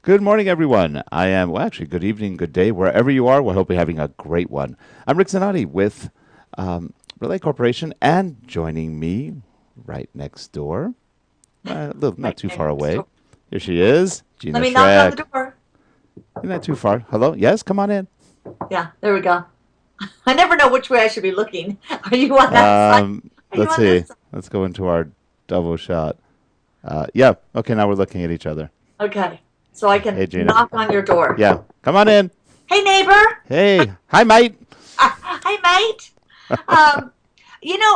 Good morning, everyone. Well, actually, good evening, good day, wherever you are. We hope you're having a great one. I'm Rick Zanotti with Relay Corporation, and joining me right next door, not too far away. Here she is, Gina Let me Schreck. knock on the door. You're not too far. Hello? Yes, come on in. Yeah, there we go. I never know which way I should be looking. Are you on that side? Let's see. Let's go into our double shot. Yeah. Okay, now we're looking at each other. Okay. So I can Gina. knock on your door. Yeah. Come on in. Hey, neighbor. Hey. Hi, mate. Hi, mate.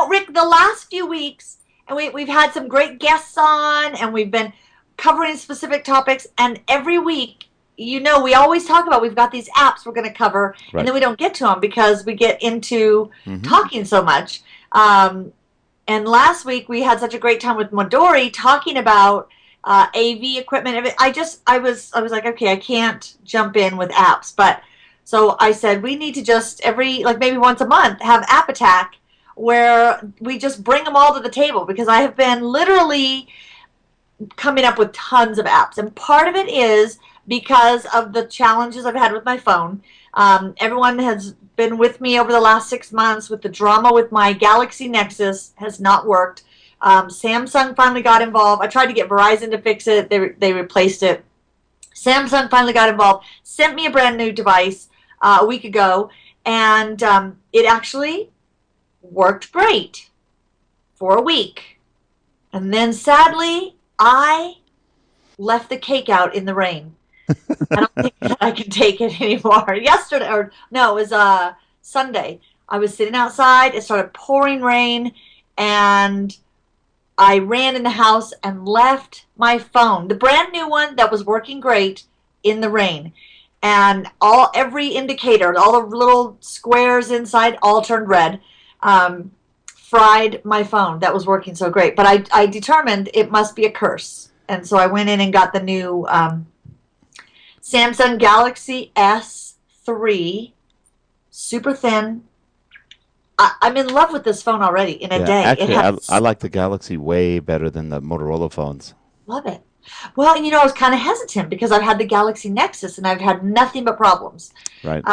Rick, the last few weeks, and we've had some great guests on, and we've been covering specific topics, and every week, we always talk about we've got these apps we're going to cover, Right. and then we don't get to them because we get into talking so much. And last week, we had such a great time with Midori talking about AV equipment. I was like, okay, I can't jump in with apps, but so I said we need to just maybe once a month have App Attack where we just bring them all to the table, because I have been literally coming up with tons of apps, and part of it is because of the challenges I've had with my phone. Everyone has been with me over the last 6 months with the drama with my Galaxy Nexus has not worked. Samsung finally got involved. I tried to get Verizon to fix it. They replaced it. Samsung finally got involved, sent me a brand new device a week ago, and it actually worked great for a week. And then sadly, I left the cake out in the rain. I don't think that I can take it anymore. It was Sunday. I was sitting outside. It started pouring rain, and I ran in the house and left my phone, the brand new one that was working great, in the rain. And every indicator, all the little squares inside, all turned red. Fried my phone that was working so great. But I determined it must be a curse. And so I went in and got the new Samsung Galaxy S3, super thin. I'm in love with this phone already in a day. Actually, I like the Galaxy way better than the Motorola phones. Love it. Well, I was kind of hesitant because I've had the Galaxy Nexus and I've had nothing but problems. Right.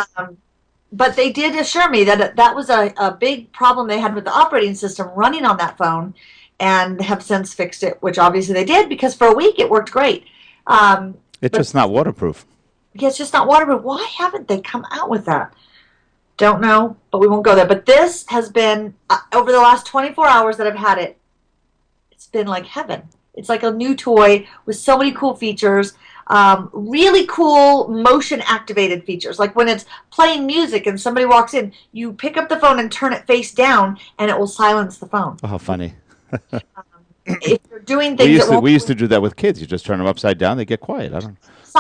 But they did assure me that that was a big problem they had with the operating system running on that phone, and have since fixed it, which obviously they did, because for a week it worked great. It's just not waterproof. Yeah, it's just not waterproof. Why haven't they come out with that? Don't know, but we won't go there. But this has been, over the last 24 hours that I've had it, it's been like heaven. It's like a new toy with so many cool features, really cool motion-activated features. Like when it's playing music and somebody walks in, you pick up the phone and turn it face down, and it will silence the phone. Oh, how funny. If you're doing things we used to do that with kids. You just turn them upside down, they get quiet. I don't know.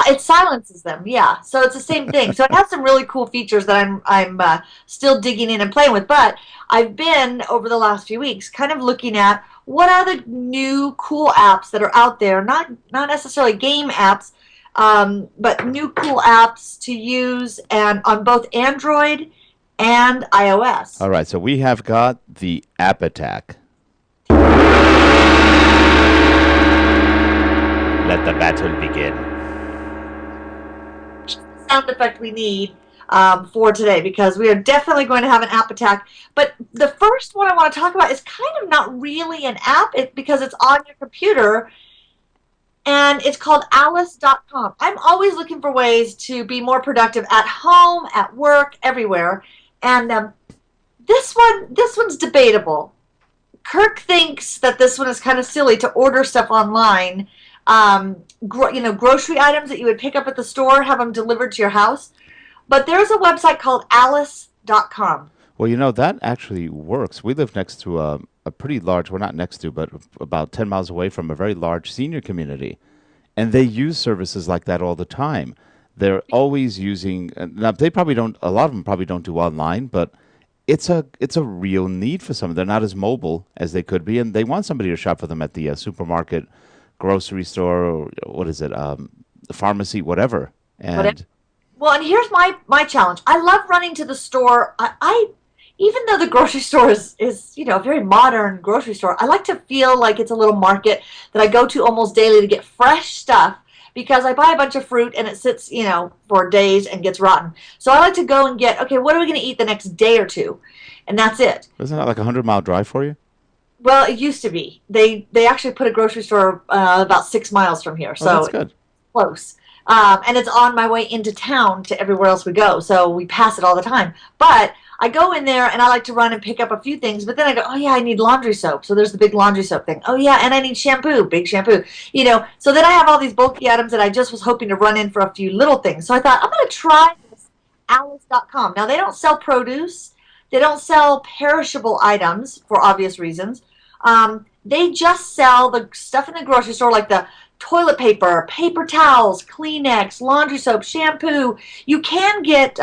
It silences them, yeah. So it's the same thing. So it has some really cool features that I'm still digging in and playing with. But I've been, over the last few weeks, kind of looking at what are the new cool apps that are out there. Not necessarily game apps, but new cool apps to use and on both Android and iOS. All right, so we have got the App Attack. Let the battle begin. Sound effect we need for today, because we are definitely going to have an app attack. But the first one I want to talk about is kind of not really an app, because it's on your computer, and it's called Alice.com. I'm always looking for ways to be more productive at home, at work, everywhere, and this one's debatable. Kirk thinks that this one is kind of silly to order stuff online. Grocery items that you would pick up at the store, have them delivered to your house. But there's a website called Alice.com. Well, that actually works. We live next to a pretty large, we're not next to, but about 10 miles away from a very large senior community. And they use services like that all the time. They're always using, now they probably don't, a lot of them probably don't do online, but it's a real need for some. They're not as mobile as they could be, and they want somebody to shop for them at the supermarket, grocery store, or what is it, the pharmacy, whatever. Whatever. And Well, and here's my challenge. I love running to the store. I even though the grocery store is a very modern grocery store, I like to feel like it's a little market that I go to almost daily to get fresh stuff because I buy a bunch of fruit and it sits, for days and gets rotten. So I like to go and get, okay, what are we going to eat the next day or two? And that's it. isn't that like a 100-mile drive for you? Well, it used to be. They actually put a grocery store about 6 miles from here, Oh, so that's it's good. close. And it's on my way into town to everywhere else we go, so we pass it all the time. But I go in there and I like to run and pick up a few things, but then I go, oh yeah, I need laundry soap. So there's the big laundry soap thing. Oh yeah, and I need shampoo, big shampoo. So then I have all these bulky items that I just was hoping to run in for a few little things. So I thought, I'm going to try this Alice.com. Now they don't sell produce. They don't sell perishable items for obvious reasons. They just sell the stuff in the grocery store like the toilet paper, paper towels, Kleenex, laundry soap, shampoo. You can get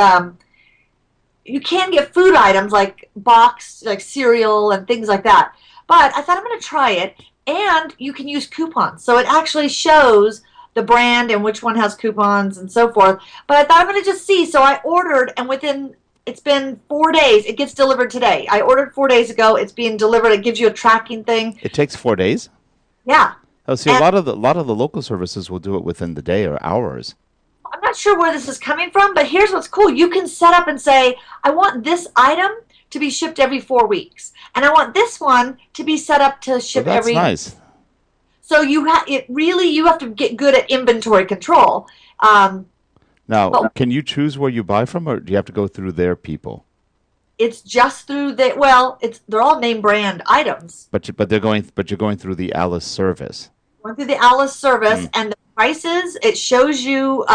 food items like like cereal and things like that. But I thought I'm going to try it, and you can use coupons. So it actually shows the brand and which one has coupons and so forth. But I thought I'm going to just see. So I ordered, and it's been 4 days. It gets delivered today. I ordered 4 days ago. It's being delivered. It gives you a tracking thing. It takes 4 days? Yeah. Oh, see, a lot of the local services will do it within the day or hours. I'm not sure where this is coming from, but here's what's cool. You can set up and say, I want this item to be shipped every 4 weeks, and I want this one to be set up to Well, ship that's every. nice. So you have to get good at inventory control. Now, But can you choose where you buy from, or do you have to go through their people? it's just through they're all name brand items. But you're going through the Alice service. Went through the Alice service, and the prices, it shows you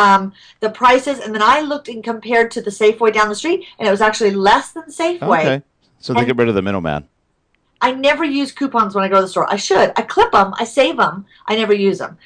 the prices, and then I looked and compared to the Safeway down the street, and it was actually less than Safeway. Okay. So they And get rid of the middleman. I never use coupons when I go to the store. I should. I clip them. I save them. I never use them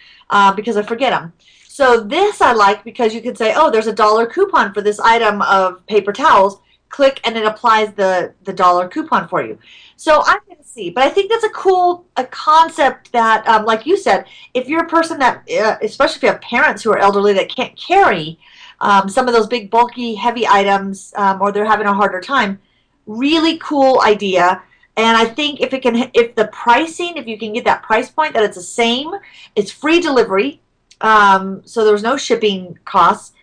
because I forget them. So this I like because you can say, oh, there's $1 coupon for this item of paper towels. Click, and it applies the $1 coupon for you. So I'm going to see. But I think that's a concept that, like you said, if you're a person that, especially if you have parents who are elderly that can't carry some of those big, bulky, heavy items, or they're having a harder time, really cool idea. And I think if you can get that price point that it's the same, it's free delivery, so there's no shipping costs.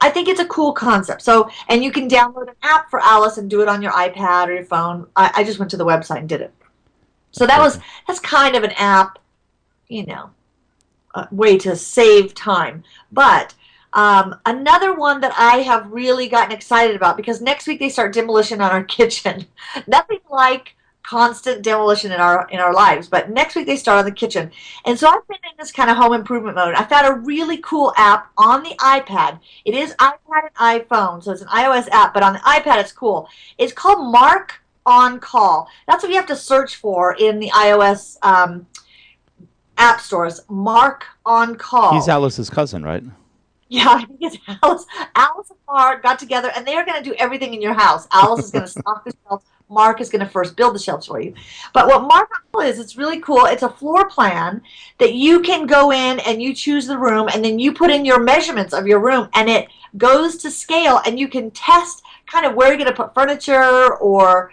I think it's a cool concept. So, and you can download an app for Alice and do it on your iPad or your phone. I just went to the website and did it. So that's kind of an app, a way to save time. But another one that I have really gotten excited about, because next week they start demolition on our kitchen. Nothing like constant demolition in our lives, but next week they start on the kitchen. And so I've been in this kind of home improvement mode. I found a really cool app on the iPad. It is iPad and iPhone, so it's an iOS app, but on the iPad it's cool. It's called Mark on Call. That's what you have to search for in the iOS app stores. Mark on Call. He's Alice's cousin, right? Yeah, I think it's Alice. Alice and Mark got together, and they are going to do everything in your house. Alice is going to stock the shelves. Mark is going to first build the shelves for you. But what Mark is, it's really cool. It's a floor plan that you can go in and you choose the room, and then you put in your measurements of your room, and it goes to scale, and you can test kind of where you're going to put furniture or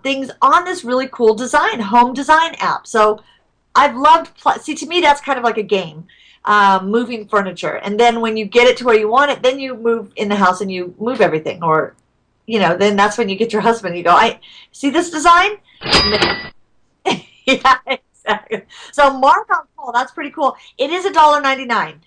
things on this really cool home design app. So I've loved, to me that's kind of like a game. Moving furniture, and then when you get it to where you want it, then you move in the house and you move everything, or then that's when you get your husband. You go, I see this design. Yeah, exactly. So Mark on Call, that's pretty cool. It is $1.99,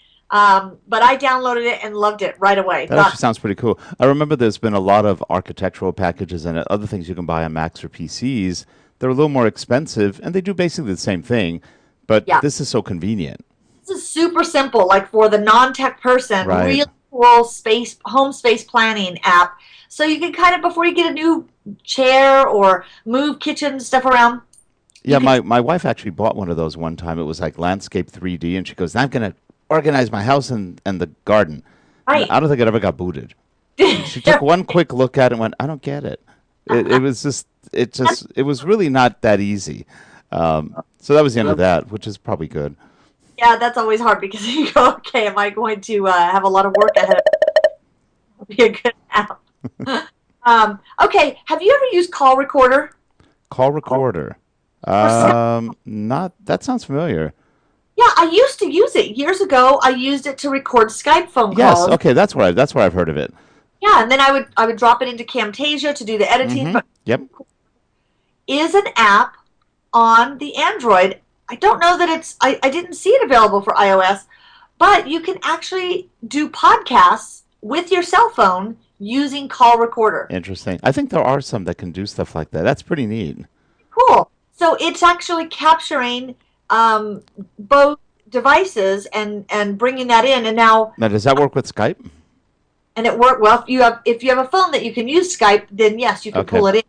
but I downloaded it and loved it right away. That actually sounds pretty cool. I remember there's been a lot of architectural packages and other things you can buy on Macs or PCs. They're a little more expensive, and they do basically the same thing, but this is so convenient. This is super simple, like for the non-tech person, Right. really cool home space planning app. So you can kind of, before you get a new chair or move kitchen stuff around, Yeah, my wife actually bought one of those one time. It was like Landscape 3D, and she goes, "I'm going to organize my house and the garden." And Right. I don't think it ever got booted. And she took one quick look at it and went, "I don't get it." It was it was really not that easy. So that was the end of that, which is probably good. Yeah, that's always hard because you go, okay, am I going to have a lot of work ahead of me? Be a good app. Okay, have you ever used Call Recorder? Call recorder. For Not that sounds familiar. Yeah, I used to use it years ago. I used it to record Skype phone Yes, calls. okay, that's where I've heard of it. Yeah, and then I would drop it into Camtasia to do the editing. Mm-hmm. But Yep. is an app on the Android. I don't know that I didn't see it available for iOS, but you can actually do podcasts with your cell phone using Call Recorder. Interesting. I think there are some that can do stuff like that. That's pretty neat. Cool. So it's actually capturing both devices and bringing that in, and now Now, does that work with Skype? and it worked well. If you have a phone that you can use Skype, then yes, you can Okay. pull it in.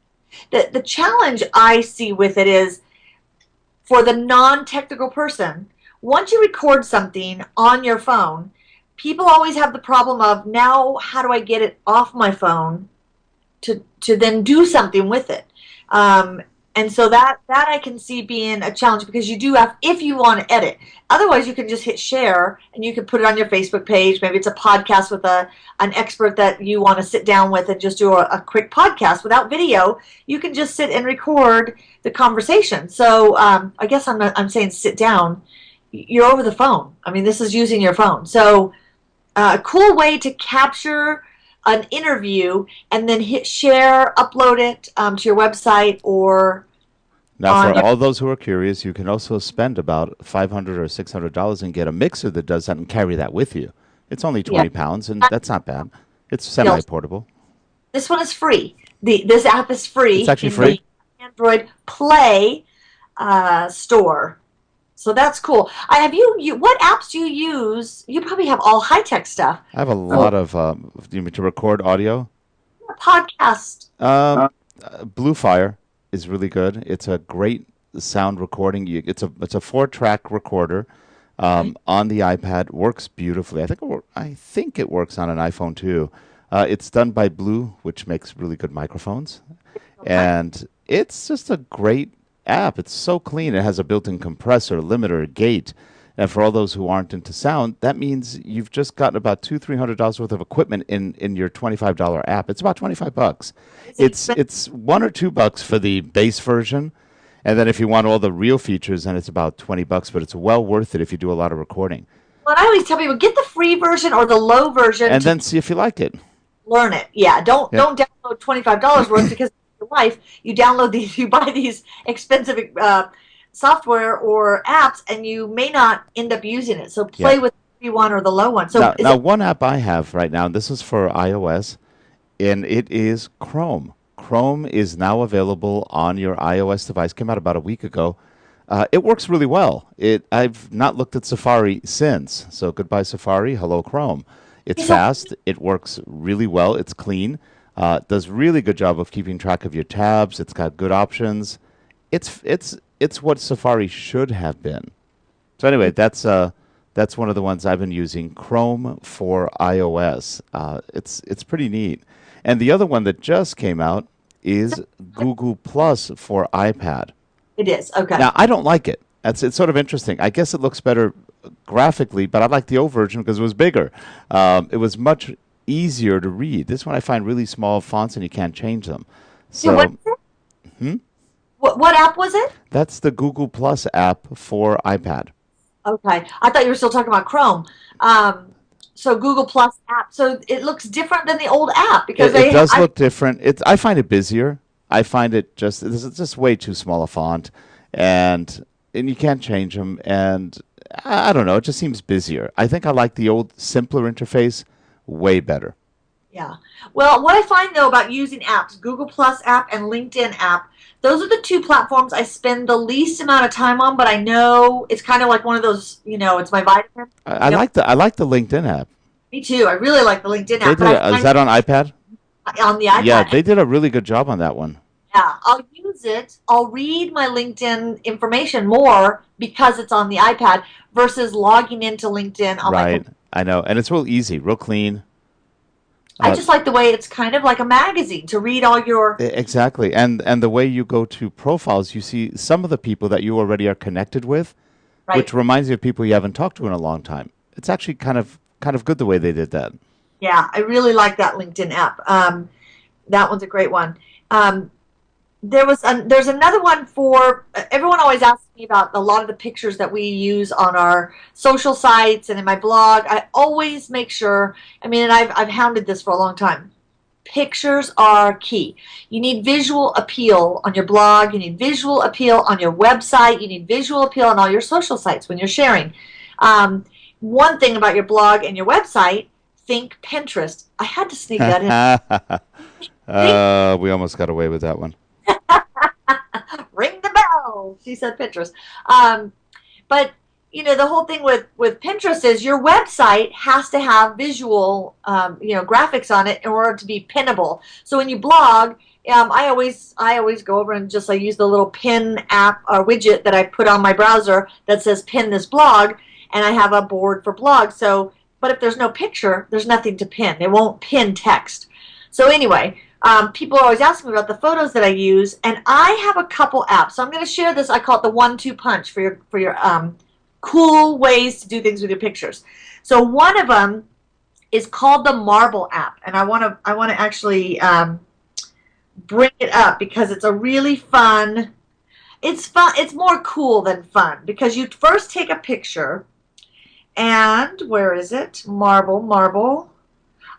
The challenge I see with it is for the non-technical person. Once you record something on your phone, people always have the problem of now how do I get it off my phone to then do something with it. And so that I can see being a challenge because you do have, if you want to edit. Otherwise, you can just hit share and you can put it on your Facebook page. Maybe it's a podcast with an expert that you want to sit down with and just do a quick podcast without video. You can just sit and record the conversation. So I guess I'm saying sit down. You're over the phone. I mean, this is using your phone. So a cool way to capture an interview and then hit share, upload it to your website or Now, on for your, all those who are curious, you can also spend about $500 or $600 and get a mixer that does that and carry that with you. It's only yeah. 20 pounds, and that's not bad. It's Still, semi-portable. this one is free. This app is It's free actually in the free? Android Play store. So that's cool. What apps do you use? You probably have all high-tech stuff. I have a So lot of, you mean to record audio? podcast. Um, Blue Fire is really good. It's a great sound recording. It's a 4-track recorder on the iPad. Works beautifully. I think it works on an iPhone too. It's done by Blue, which makes really good microphones, Okay. and it's just a great app. It's so clean. It has a built-in compressor, limiter, gate. And for all those who aren't into sound, that means you've just gotten about $200-300 worth of equipment in your $25 app. It's about 25 bucks. Is it expensive? It's $1 or $2 for the base version, and then if you want all the real features, then it's about 20 bucks. But it's well worth it if you do a lot of recording, Well, I always tell people get the free version or the low version and to then see if you like it. learn it. Yeah, don't Yep. don't download $25 worth because your life. You download these, you buy these expensive software or apps, and you may not end up using it. So Yeah. play with the free one or the low one. So is Now it one app I have right now, and this is for iOS, and it is Chrome. Chrome is now available on your iOS device. Came out about a week ago. It works really well. I've not looked at Safari since. So goodbye Safari, hello Chrome. It's is it fast. It works really well. It's clean. Does really good job of keeping track of your tabs. It's got good options. It's what Safari should have been. So anyway, that's one of the ones I've been using, Chrome for iOS. It's pretty neat. And the other one that just came out is Google Plus for iPad. it is okay. Now I don't like it. It's sort of interesting. I guess it looks better graphically, but I like the old version because it was bigger. It was much easier to read. This one I find really small fonts and you can't change them. Yeah, what So is it? hmm? What app was it? That's the Google Plus app for iPad. Okay, I thought you were still talking about Chrome. So Google Plus app. So it looks different than the old app because It does look different. I find it busier. I find it it's just way too small a font, and you can't change them. And I don't know. It just seems busier. I think I like the old simpler interface way better. Yeah. Well, what I find though about using apps, Google Plus app and LinkedIn app, those are the two platforms I spend the least amount of time on, but I know it's kind of like one of those, it's my vitamin. I like the LinkedIn app. Me too. I really like the LinkedIn They app, did. but I Is find that on iPad? on the Yeah, iPad. they did a really good job on that one. Yeah, I'll use it. I'll read my LinkedIn information more because it's on the iPad versus logging into LinkedIn on my Right. computer. I know. And it's real easy, real clean. I Uh, just like the way it's kind of like a magazine to read all your. exactly. And the way you go to profiles, you see some of the people that you already are connected with, which Right. reminds you of people you haven't talked to in a long time. It's actually kind of good the way they did that. Yeah, I really like that LinkedIn app. That one's a great one. Um, there's another one for everyone always asks me about a lot of the pictures that we use on our social sites and in my blog. I always make sure, I mean, and I've hounded this for a long time. Pictures are key. You need visual appeal on your blog, you need visual appeal on your website, you need visual appeal on all your social sites when you're sharing. Um, One thing about your blog and your website, think Pinterest. I had to sneak that in. Think We almost got away with that one. ring the bell. She said Pinterest. Um, but the whole thing with Pinterest is your website has to have visual, graphics on it in order to be pinnable. So when you blog, I always go over and just I use the little pin app or widget that I put on my browser that says pin this blog, and I have a board for blog. So, but if there's no picture, there's nothing to pin. It won't pin text. So anyway, people are always asking me about the photos that I use, and I have a couple apps. So I'm going to share this. I call it the 1-2 punch for your cool ways to do things with your pictures. So one of them is called the Marble app, and I want to actually bring it up because it's a really fun. It's fun. It's more cool than fun because you first take a picture, and where is it? Marble, marble.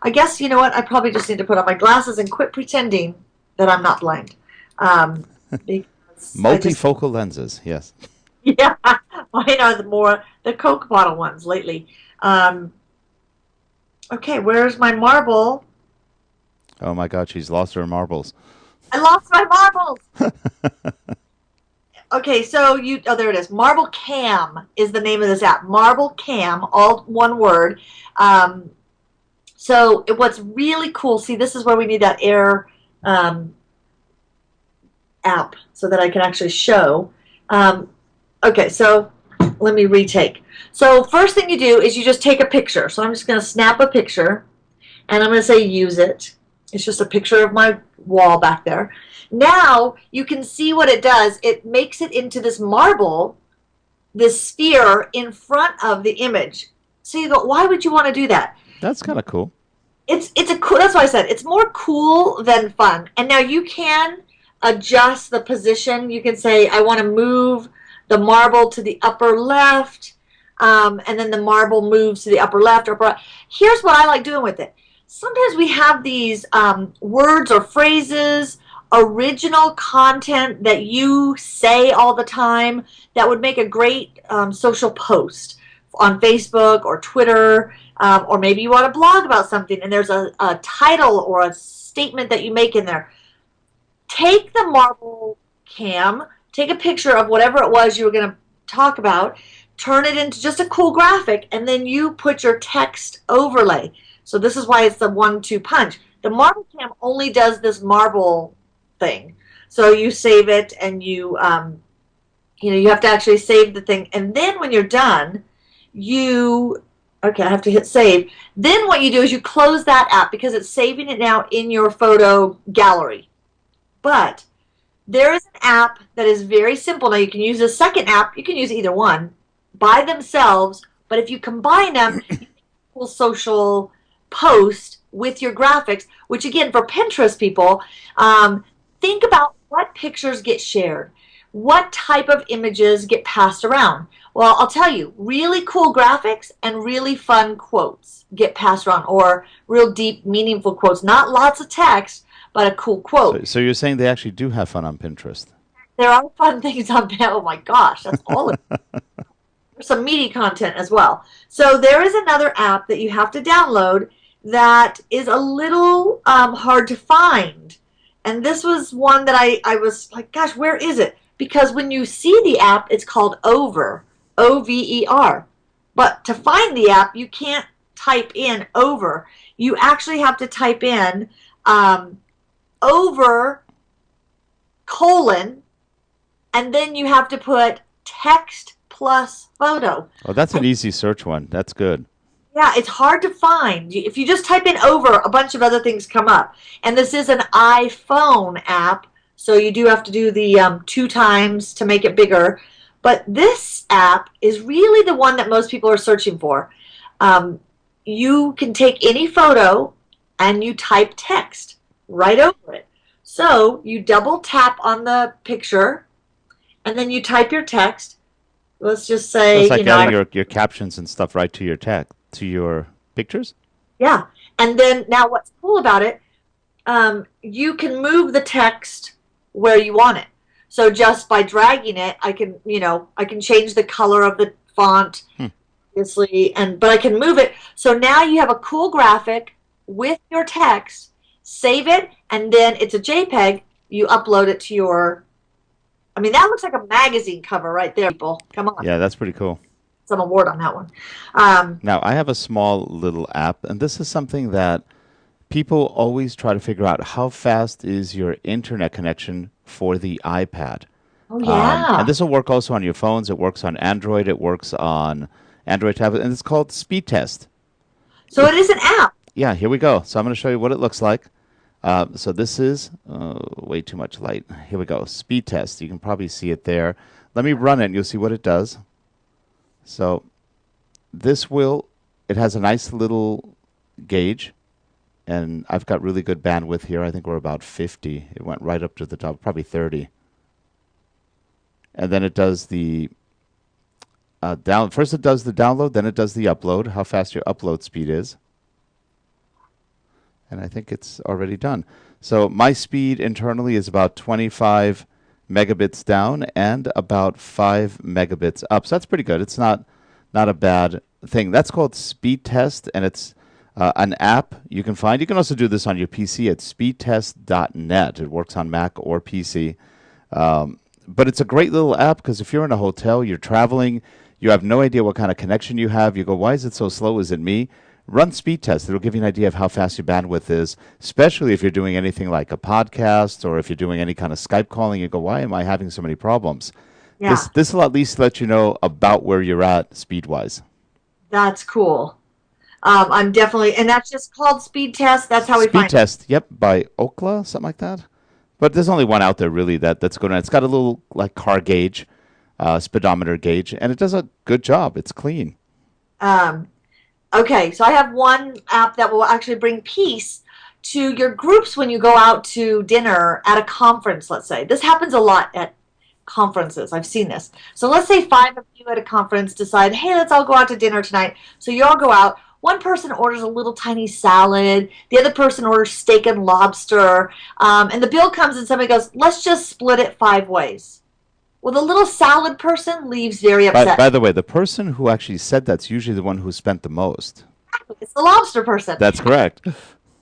I guess you know what? I probably just need to put on my glasses and quit pretending that I'm not blind. Um, because I just, Multifocal lenses, yes. yeah, mine are the Coke bottle ones lately. Um, okay, where's my marble? Oh my God, she's lost her marbles. I lost my marbles. Okay, so there it is. Marble Cam is the name of this app. Marble Cam, all one word. Um, so what's really cool, see, this is where we need that air um, app so that I can actually show. Um, okay, so let me retake. So first thing you do is you just take a picture. So I'm just going to snap a picture, and I'm going to say use it. It's just a picture of my wall back there. Now you can see what it does. It makes it into this marble, this sphere in front of the image. So you go, why would you want to do that? That's kind of cool. It's a cool. That's why I said it's more cool than fun. And now you can adjust the position. You can say I want to move the marble to the upper left, and then the marble moves to the upper left. Upper right. Here's what I like doing with it. Sometimes we have these words or phrases, original content that you say all the time that would make a great social post on Facebook or Twitter, or maybe you want to blog about something and there's a title or a statement that you make in there. Take the marble cam, take a picture of whatever it was you were going to talk about, turn it into just a cool graphic, and then you put your text overlay. So this is why it's the 1-2 punch. The marble cam only does this marble thing. So you save it, and you have to actually save the thing, and then when you're done, okay, I have to hit save. Then what you do is you close that app because it's saving it now in your photo gallery. But there is an app that is very simple. Now you can use a second app. You can use either one by themselves, but if you combine them, you make a cool social post with your graphics, which again, for Pinterest people, think about what pictures get shared. What type of images get passed around? Well, I'll tell you, really cool graphics and really fun quotes get passed around, or real deep, meaningful quotes. Not lots of text, but a cool quote. So you're saying they actually do have fun on Pinterest? There are fun things on there. Oh my gosh, that's all of it. There's some meaty content as well. So there is another app that you have to download that is a little hard to find. And this was one that I was like, gosh, where is it? Because when you see the app, it's called Over, Over. But to find the app, you can't type in Over. You actually have to type in over colon, and then you have to put text plus photo. Oh, that's an easy search one. That's good. Yeah, it's hard to find. If you just type in over, a bunch of other things come up. And this is an iPhone app, so you do have to do the 2 times to make it bigger. But this app is really the one that most people are searching for. You can take any photo and you type text right over it. So you double tap on the picture, and then you type your text. Let's just say, It's like adding your captions and stuff right to your text, to your pictures. yeah. And then now what's cool about it, you can move the text where you want it. So just by dragging it, I can change the color of the font, obviously, but I can move it. So now you have a cool graphic with your text, save it, and then it's a JPEG. You upload it to your, I mean, that looks like a magazine cover right there, people. Come on. Yeah, that's pretty cool. Some award on that one. Now, I have a small little app, and this is something that people always try to figure out. How fast is your internet connection for the iPad? Oh, yeah. And this will work also on your phones. It works on Android. It works on Android tablet, and it's called Speed Test. So it is an app. Yeah, here we go. So I'm going to show you what it looks like. So this is way too much light. Here we go. Speed Test. You can probably see it there. Let me run it, and you'll see what it does. So it has a nice little gauge, and I've got really good bandwidth here. I think we're about 50. It went right up to the top, probably 30. And then it does the first it does the download, then it does the upload, how fast your upload speed is. And I think it's already done. So my speed internally is about 25 megabits down and about 5 megabits up. So that's pretty good. It's not a bad thing. That's called Speed Test, and it's an app you can find. You can also do this on your PC at speedtest.net. It works on Mac or PC. But it's a great little app because if you're in a hotel, you're traveling, you have no idea what kind of connection you have. You go, why is it so slow? Is it me? Run Speed Test. It'll give you an idea of how fast your bandwidth is, especially if you're doing anything like a podcast or if you're doing any kind of Skype calling. You go, why am I having so many problems? Yeah. This will at least let you know about where you're at speed-wise. That's cool. I'm definitely, and that's just called Speed Test. That's how we find Speed Test, yep, by Ookla, something like that. But there's only one out there really that's good. It's got a little like car gauge, speedometer gauge, and it does a good job. It's clean. Okay, so I have one app that will actually bring peace to your groups when you go out to dinner at a conference, let's say. This happens a lot at conferences. I've seen this. So let's say 5 of you at a conference decide, hey, let's all go out to dinner tonight. So you all go out. One person orders a little tiny salad. The other person orders steak and lobster. And the bill comes and somebody goes, let's just split it 5 ways. Well, the little salad person leaves very upset. By the way, the person who actually said that's usually the one who spent the most. It's the lobster person. That's correct.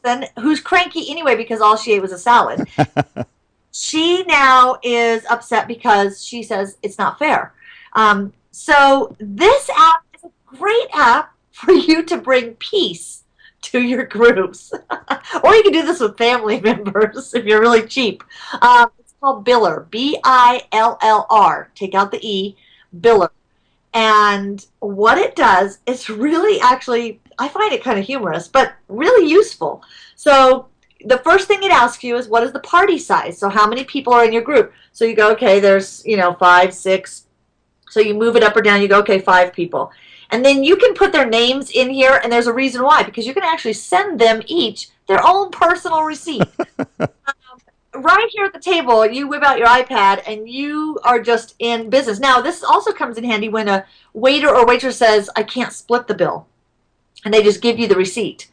Then who's cranky anyway because all she ate was a salad. She now is upset because she says it's not fair. So this app is a great app for you to bring peace to your groups. Or you can do this with family members if you're really cheap. It's called Biller, B-I-L-L-R. Take out the E, Biller. And what it does, it's really actually, I find it kind of humorous, but really useful. So the first thing it asks you is, what is the party size? So how many people are in your group? So you go, okay, there's, 5, 6. So you move it up or down, you go, okay, 5 people. And then you can put their names in here, and there's a reason why, because you can actually send them each their own personal receipt. Right here at the table, you whip out your iPad, and you are just in business. Now, this also comes in handy when a waiter or waitress says, I can't split the bill, and they just give you the receipt.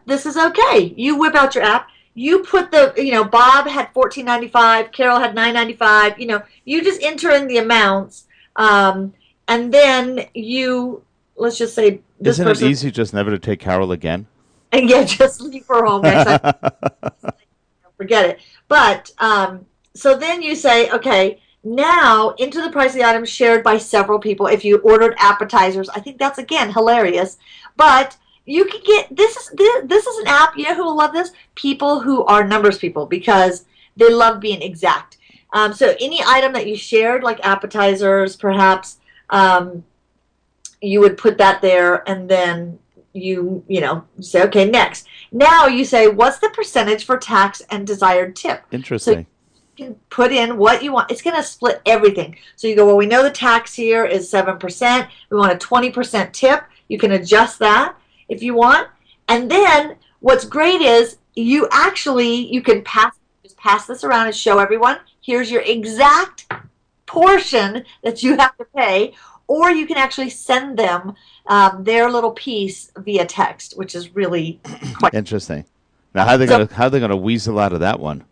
This is okay. You whip out your app. You put the, Bob had $14.95, Carol had $9.95. You just enter in the amounts, and then let's just say this Isn't person. it easy just never to take Carol again? And yeah, just leave her home. Forget it. But so then you say, okay, now into the price of the item shared by several people. If you ordered appetizers, I think that's again hilarious. But you can get this is an app. You know who will love this? People who are numbers people, because They love being exact. So any item that you shared, like appetizers, perhaps, you would put that there, and then you say, okay, next. Now you say, what's the percentage for tax and desired tip? So Interesting. you can put in what you want. It's going to split everything. So you go, well, we know the tax here is 7%. We want a 20% tip. You can adjust that if you want. And then what's great is you can just pass this around and show everyone, here's your exact portion that you have to pay, or you can actually send them their little piece via text, which is really quite Interesting. Now, how are they gonna weasel out of that one?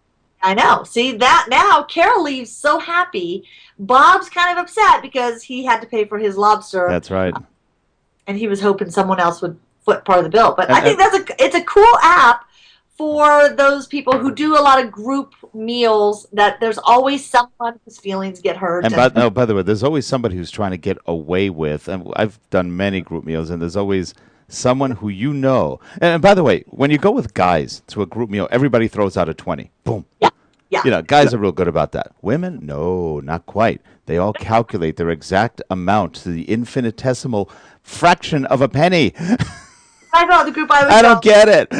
I know. See that now Carol leaves so happy. Bob's kind of upset because he had to pay for his lobster, That's right. and he was hoping someone else would foot part of the bill. But And, I think it's a cool app for those people who do a lot of group meals, that there's always someone whose feelings get hurt. And by the way, there's always somebody who's trying to get away with, and I've done many group meals, and there's always someone who you know. And by the way, when you go with guys to a group meal, everybody throws out a 20. Boom. Yeah, yeah. Guys are real good about that. Women, no, not quite. They all calculate their exact amount to the infinitesimal fraction of a penny. I go the group. I don't get it.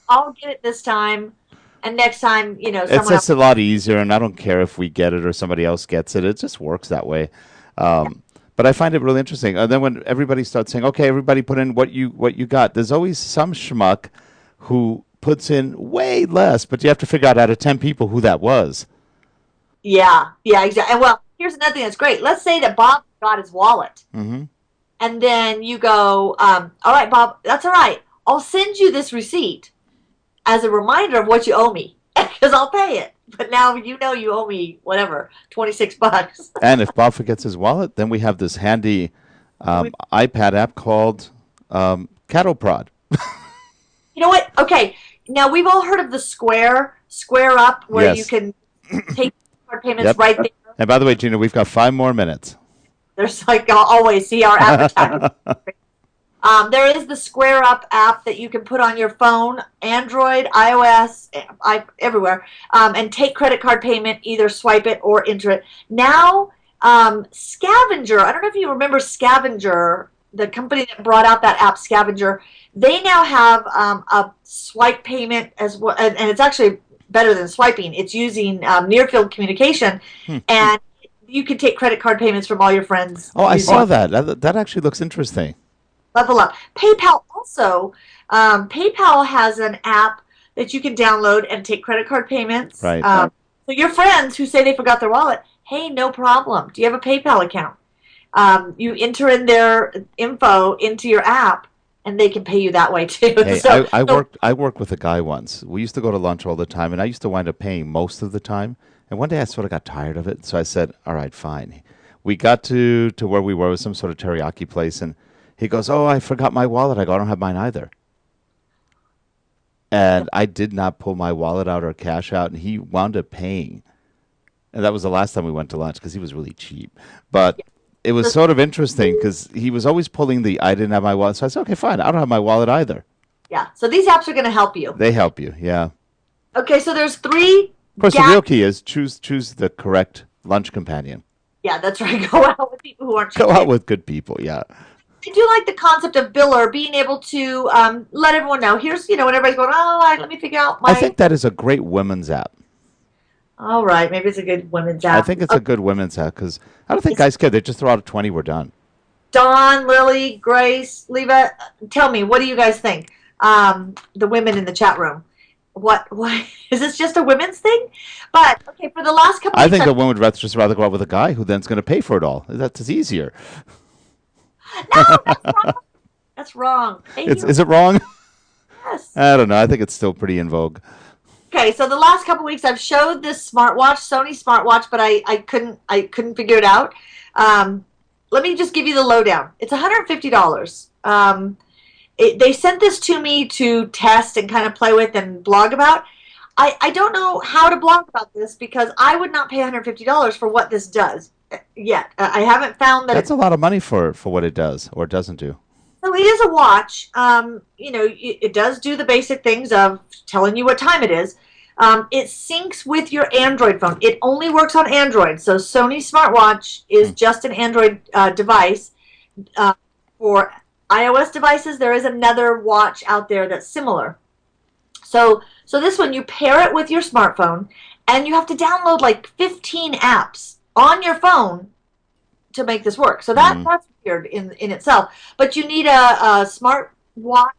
I'll get it this time, and next time, It's someone just else. a lot easier, and I don't care if we get it or somebody else gets it. It just works that way. But I find it really interesting. And then when everybody starts saying, "Okay, everybody put in what you got," there's always some schmuck who puts in way less, but you have to figure out of 10 people who that was. Yeah, yeah, exactly. And well, here's another thing that's great. Let's say that Bob got his wallet, Hmm. and then you go, all right, Bob, that's all right. I'll send you this receipt as a reminder of what you owe me, because I'll pay it. But now you owe me whatever, $26. And if Bob forgets his wallet, then we have this handy iPad app called Cattle Prod. You know what? Okay, now we've all heard of the Square Up, where Yes. you can take card payments Yep. right there. And by the way, Gina, we've got 5 more minutes. There's like I'll always see our advertising. There is the Square Up app that you can put on your phone, Android, iOS, everywhere, and take credit card payment, either swipe it or enter it. Now, Scavenger, I don't know if you remember Scavenger, the company that brought out that app, Scavenger. They now have a swipe payment as well, and it's actually better than swiping. It's using near field communication, and you can take credit card payments from all your friends. Oh, I using saw that. That actually looks interesting. Level Up. PayPal also. PayPal has an app that you can download and take credit card payments. Right. So your friends who say they forgot their wallet, hey, no problem. Do you have a PayPal account? You enter in their info into your app, and they can pay you that way too. Hey, I worked with a guy once. We used to go to lunch all the time, and I used to wind up paying most of the time. And one day I sort of got tired of it, so I said, "All right, fine." We got to where we were, it was some sort of teriyaki place, and he goes, "Oh, I forgot my wallet." I go, "I don't have mine either." And I did not pull my wallet out or cash out, and he wound up paying. And that was the last time we went to lunch because he was really cheap. But it was sort of interesting because he was always pulling the "I didn't have my wallet." So I said, "Okay, fine. I don't have my wallet either." Yeah. So these apps are going to help you. They help you, yeah. Okay. So there's three. Of course, the real key is choose the correct lunch companion. Yeah, that's right. Go out with people who aren't. Go out with good people, yeah. I do like the concept of biller, being able to let everyone know. Here's, when everybody's going, oh, let me figure out my. I think that is a great women's app. All right, maybe it's a good women's app. I think it's a good women's app because I don't think guys care. They just throw out a 20, we're done. Dawn, Lily, Grace, Leva, tell me, what do you guys think? The women in the chat room. What is this just a women's thing? But okay, for the last couple. I think the woman would just rather go out with a guy who then's going to pay for it all. That's just easier. No, that's wrong. That's wrong. Hey, Is it wrong? Yes. I don't know. I think it's still pretty in vogue. Okay, so the last couple weeks I've showed this smartwatch, Sony smartwatch, but I couldn't figure it out. Let me just give you the lowdown. It's $150. They sent this to me to test and kind of play with and blog about. I don't know how to blog about this because I would not pay $150 for what this does yet. I haven't found that. That's a lot of money for what it does or doesn't do. So it is a watch. It does do the basic things of telling you what time it is. It syncs with your Android phone. It only works on Android. So Sony smartwatch is just an Android device. For iOS devices, there is another watch out there that's similar. So this one, you pair it with your smartphone, and you have to download like 15 apps on your phone to make this work. So that's weird in itself. But you need a smartwatch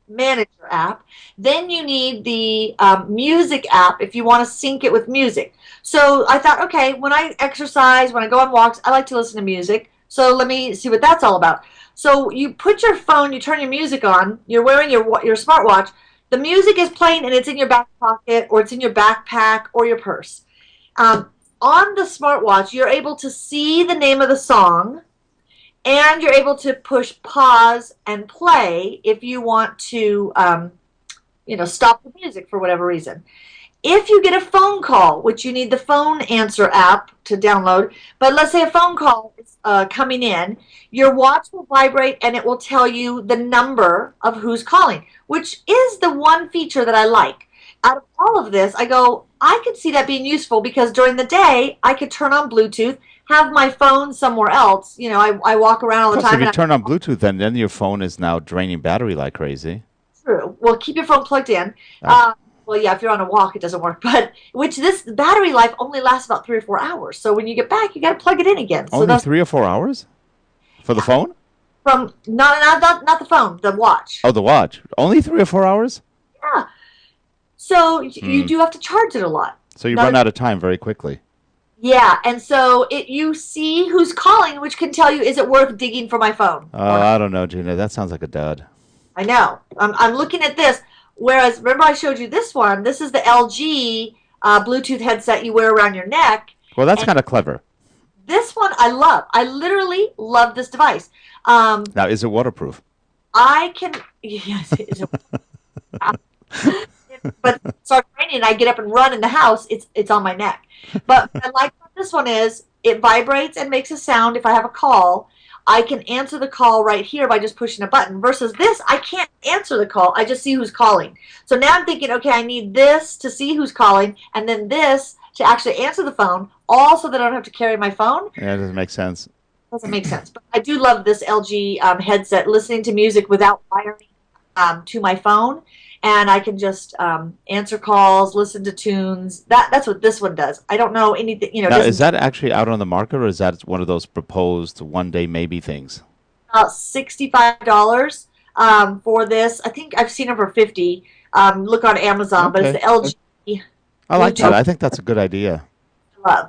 manager app. Then you need the music app if you want to sync it with music. So I thought, okay, when I exercise, when I go on walks, I like to listen to music. So let me see what that's all about. So you put your phone, you turn your music on, you're wearing your smartwatch, the music is playing and it's in your back pocket or it's in your backpack or your purse. On the smartwatch, you're able to see the name of the song, and you're able to push pause and play if you want to, stop the music for whatever reason. If you get a phone call, which you need the phone answer app to download, but let's say a phone call is coming in, your watch will vibrate and it will tell you the number of who's calling, which is the one feature that I like. Out of all of this, I go, I could see that being useful because during the day, I could turn on Bluetooth, have my phone somewhere else. I walk around all the Plus, time. if you turn on Bluetooth, then your phone is now draining battery like crazy. True. Well, keep your phone plugged in. Well, yeah, if you're on a walk, it doesn't work. But this battery life only lasts about 3 or 4 hours. So when you get back, you got to plug it in again. So Only 3 or 4 hours for the phone? From not the phone, the watch. Oh, the watch. Only 3 or 4 hours? Yeah. So you do have to charge it a lot. So you run out of time very quickly. Yeah, and so you see who's calling, which can tell you, is it worth digging for my phone? I don't know, Gina. That sounds like a dud. I know. I'm looking at this. Whereas, remember I showed you this one? This is the LG Bluetooth headset you wear around your neck. Well, that's kind of clever. This one I love. I literally love this device. Now, is it waterproof? Yes, but it starts raining and I get up and run in the house, it's on my neck. But what I like about this one is it vibrates and makes a sound if I have a call. I can answer the call right here by just pushing a button. Versus this, I can't answer the call. I just see who's calling. So now I'm thinking, okay, I need this to see who's calling, and then this to actually answer the phone, all so that I don't have to carry my phone. Yeah, it doesn't make sense. Doesn't make sense. But I do love this LG headset, listening to music without wiring to my phone. And I can just answer calls, listen to tunes. That's what this one does. I don't know anything. Now, is that actually out on the market, or is that one of those proposed one day maybe things? About $65 for this. I think I've seen them for $50. Look on Amazon, but it's the LG. I like that. I think that's a good idea.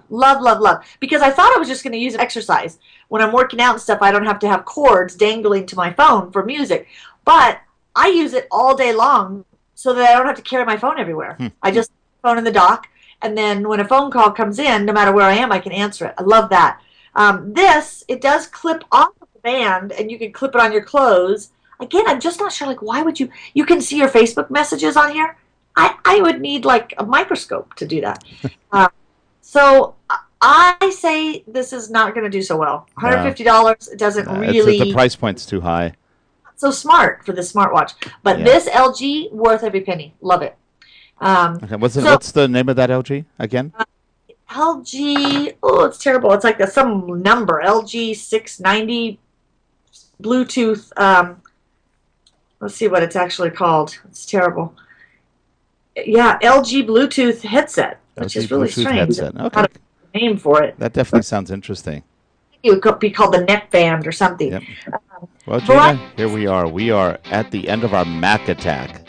Love. Because I thought I was just going to use it for exercise. When I'm working out and stuff, I don't have to have cords dangling to my phone for music. But I use it all day long so that I don't have to carry my phone everywhere. I just put the phone in the dock, and then when a phone call comes in, no matter where I am, I can answer it. I love that. It does clip off of the band, and you can clip it on your clothes. Again, I'm just not sure, like, why would you can see your Facebook messages on here. I would need, like, a microscope to do that. So I say this is not going to do so well. $150, it doesn't really... The price point's too high. So smart for the smartwatch, but this LG, worth every penny. Love it. Okay, what's the name of that LG again? LG. Oh, it's terrible. It's like some number. LG 690 Bluetooth. Let's see what it's actually called. It's terrible. Yeah, LG Bluetooth headset, which is really strange. Headset. Okay. Not a name for it. That definitely sounds interesting. It could be called the neck band or something. Yep. Well, Gina, here we are. We are at the end of our Mac attack.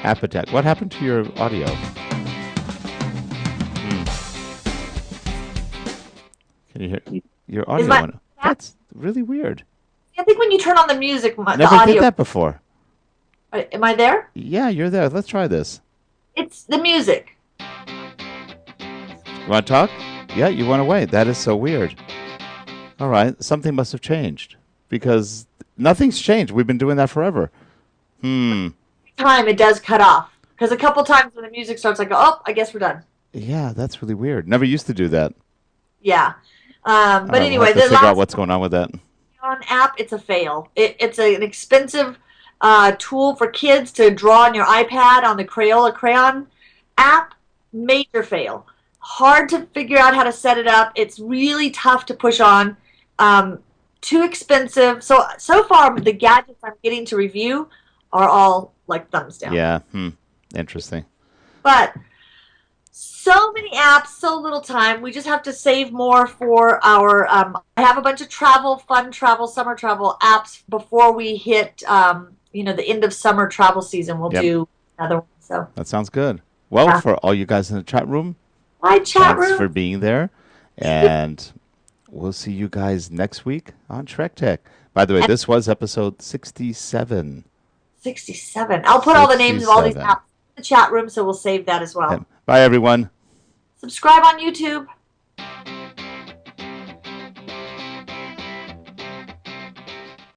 App attack. What happened to your audio? Can you hear your audio? That's really weird. I think when you turn on the music, the Never audio. did that before. Am I there? Yeah, you're there. Let's try this. It's the music. You want to talk? Yeah, you went away. That is so weird. All right, something must have changed because nothing's changed. We've been doing that forever. Time it does cut off because a couple times when the music starts, I go, oh, I guess we're done. Yeah, that's really weird. Never used to do that. Yeah, but anyway, we'll have to figure out what's going on with that. On app, it's a fail. It's an expensive tool for kids to draw on your iPad on the Crayola crayon app. Major fail. Hard to figure out how to set it up. It's really tough to push on. Too expensive. So far, the gadgets I'm getting to review are all like thumbs down. Yeah. Interesting. But so many apps, so little time. We just have to save more for our. I have a bunch of fun travel, summer travel apps before we hit, the end of summer travel season. We'll do another one. So that sounds good. Well, for all you guys in the chat room, hi chat room. Thanks for being there, and we'll see you guys next week on SchreckTeck. By the way, this was episode 67. 67. I'll put all the names of all these apps in the chat room, so we'll save that as well. Bye, everyone. Subscribe on YouTube.